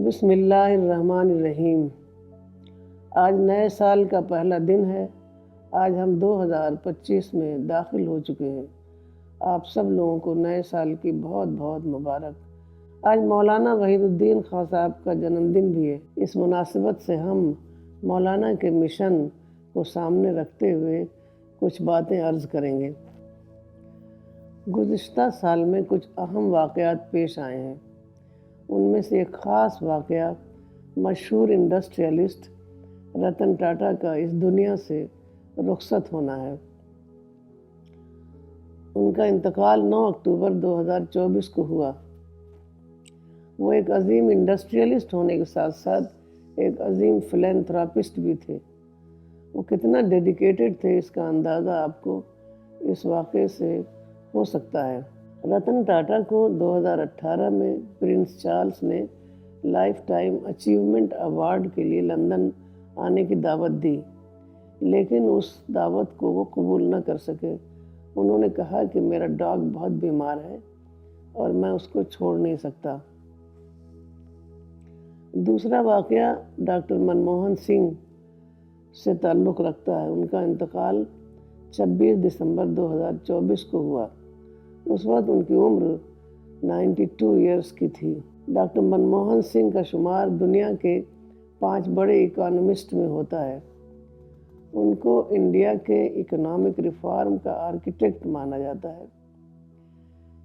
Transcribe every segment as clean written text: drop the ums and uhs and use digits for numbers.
بسم اللہ الرحمن الرحیم۔ آج نئے سال کا پہلا دن ہے۔ آج ہم 2025 میں داخل ہو چکے ہیں۔ آپ سب لوگوں کو نئے سال کی بہت بہت مبارک۔ آج مولانا وحید الدین خان صاحب کا جنم دن بھی ہے۔ اس مناسبت سے ہم مولانا کے مشن کو سامنے رکھتے ہوئے کچھ باتیں عرض کریں گے۔ گزشتہ سال میں کچھ اہم واقعات پیش آئے ہیں۔ ان میں سے ایک خاص واقعہ مشہور انڈسٹریلسٹ رتن ٹاٹا کا اس دنیا سے رخصت ہونا ہے۔ ان کا انتقال 9 اکتوبر 2024 کو ہوا۔ وہ ایک عظیم انڈسٹریلسٹ ہونے کے ساتھ ساتھ ایک عظیم فلینتھراپسٹ بھی تھے۔ وہ کتنا ڈیڈیکیٹڈ تھے اس کا اندازہ آپ کو اس واقعے سے ہو سکتا ہے۔ رتن ٹاٹا کو 2018 میں پرنس چارلس نے لائف ٹائم اچیومنٹ ایوارڈ کے لیے لندن آنے کی دعوت دی، لیکن اس دعوت کو وہ قبول نہ کر سکے۔ انہوں نے کہا کہ میرا ڈاگ بہت بیمار ہے اور میں اس کو چھوڑ نہیں سکتا۔ دوسرا واقعہ ڈاکٹر منموہن سنگھ سے تعلق رکھتا ہے۔ ان کا انتقال 26 دسمبر 2024 کو ہوا۔ اس وقت ان کی عمر 92 ایئرس کی تھی۔ ڈاکٹر منموہن سنگھ کا شمار دنیا کے 5 بڑے اکانومسٹ میں ہوتا ہے۔ ان کو انڈیا کے اکنامک ریفارم کا آرکیٹیکٹ مانا جاتا ہے۔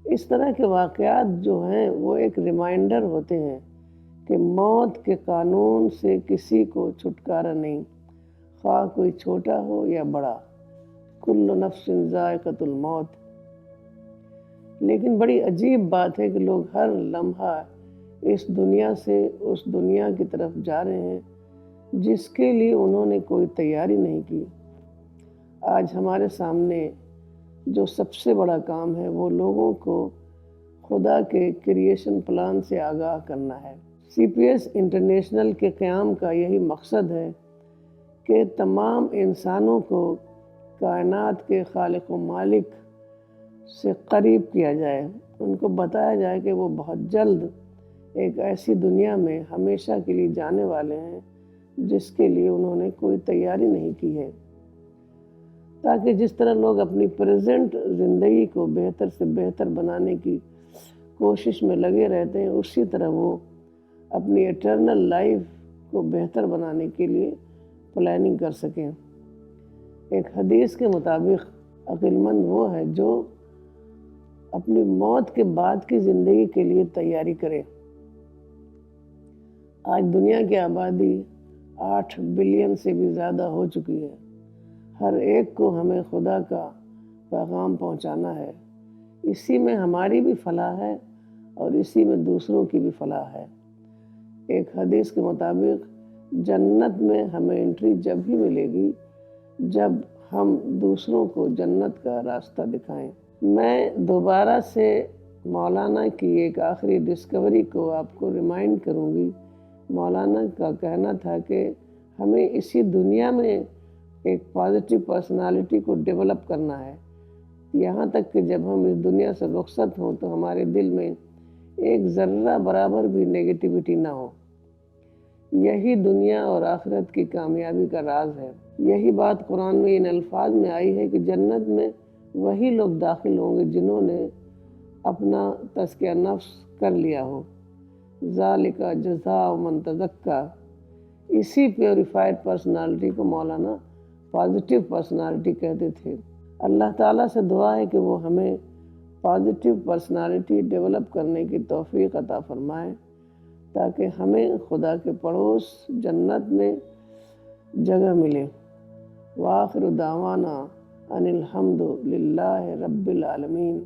اس طرح کے واقعات جو ہیں وہ ایک ریمائنڈر ہوتے ہیں کہ موت کے قانون سے کسی کو چھٹکارا نہیں، خواہ کوئی چھوٹا ہو یا بڑا۔ کل نفس ذائقۃ الموت۔ لیکن بڑی عجیب بات ہے کہ لوگ ہر لمحہ اس دنیا سے اس دنیا کی طرف جا رہے ہیں جس کے لیے انہوں نے کوئی تیاری نہیں کی۔ آج ہمارے سامنے جو سب سے بڑا کام ہے وہ لوگوں کو خدا کے کریشن پلان سے آگاہ کرنا ہے۔ CPS انٹرنیشنل کے قیام کا یہی مقصد ہے کہ تمام انسانوں کو کائنات کے خالق و مالک سے قریب کیا جائے۔ ان کو بتایا جائے کہ وہ بہت جلد ایک ایسی دنیا میں ہمیشہ کے لیے جانے والے ہیں جس کے لیے انہوں نے کوئی تیاری نہیں کی ہے، تاکہ جس طرح لوگ اپنی پریزنٹ زندگی کو بہتر سے بہتر بنانے کی کوشش میں لگے رہتے ہیں، اسی طرح وہ اپنی ایٹرنل لائف کو بہتر بنانے کے لیے پلاننگ کر سکیں۔ ایک حدیث کے مطابق عقل مند وہ ہے جو اپنی موت کے بعد کی زندگی کے لیے تیاری کرے۔ آج دنیا کی آبادی 8 بلین سے بھی زیادہ ہو چکی ہے۔ ہر ایک کو ہمیں خدا کا پیغام پہنچانا ہے۔ اسی میں ہماری بھی فلاح ہے اور اسی میں دوسروں کی بھی فلاح ہے۔ ایک حدیث کے مطابق جنت میں ہمیں انٹری جب ہی ملے گی جب ہم دوسروں کو جنت کا راستہ دکھائیں۔ میں دوبارہ سے مولانا کی ایک آخری ڈسکوری کو آپ کو ریمائنڈ کروں گی۔ مولانا کا کہنا تھا کہ ہمیں اسی دنیا میں ایک پازیٹیو پرسنالٹی کو ڈیولپ کرنا ہے، یہاں تک کہ جب ہم اس دنیا سے رخصت ہوں تو ہمارے دل میں ایک ذرہ برابر بھی نیگیٹیوٹی نہ ہو۔ یہی دنیا اور آخرت کی کامیابی کا راز ہے۔ یہی بات قرآن میں ان الفاظ میں آئی ہے کہ جنت میں وہی لوگ داخل ہوں گے جنہوں نے اپنا تزکیہ نفس کر لیا ہو۔ ذالک جزاء من تزکیٰ۔ اسی پیوریفائڈ پرسنالٹی کو مولانا پازیٹیو پرسنالٹی کہتے تھے۔ اللہ تعالیٰ سے دعا ہے کہ وہ ہمیں پازیٹیو پرسنالٹی ڈیولپ کرنے کی توفیق عطا فرمائے تاکہ ہمیں خدا کے پڑوس جنت میں جگہ ملے۔ وآخر دعوانا ان الحمد للہ رب العالمین۔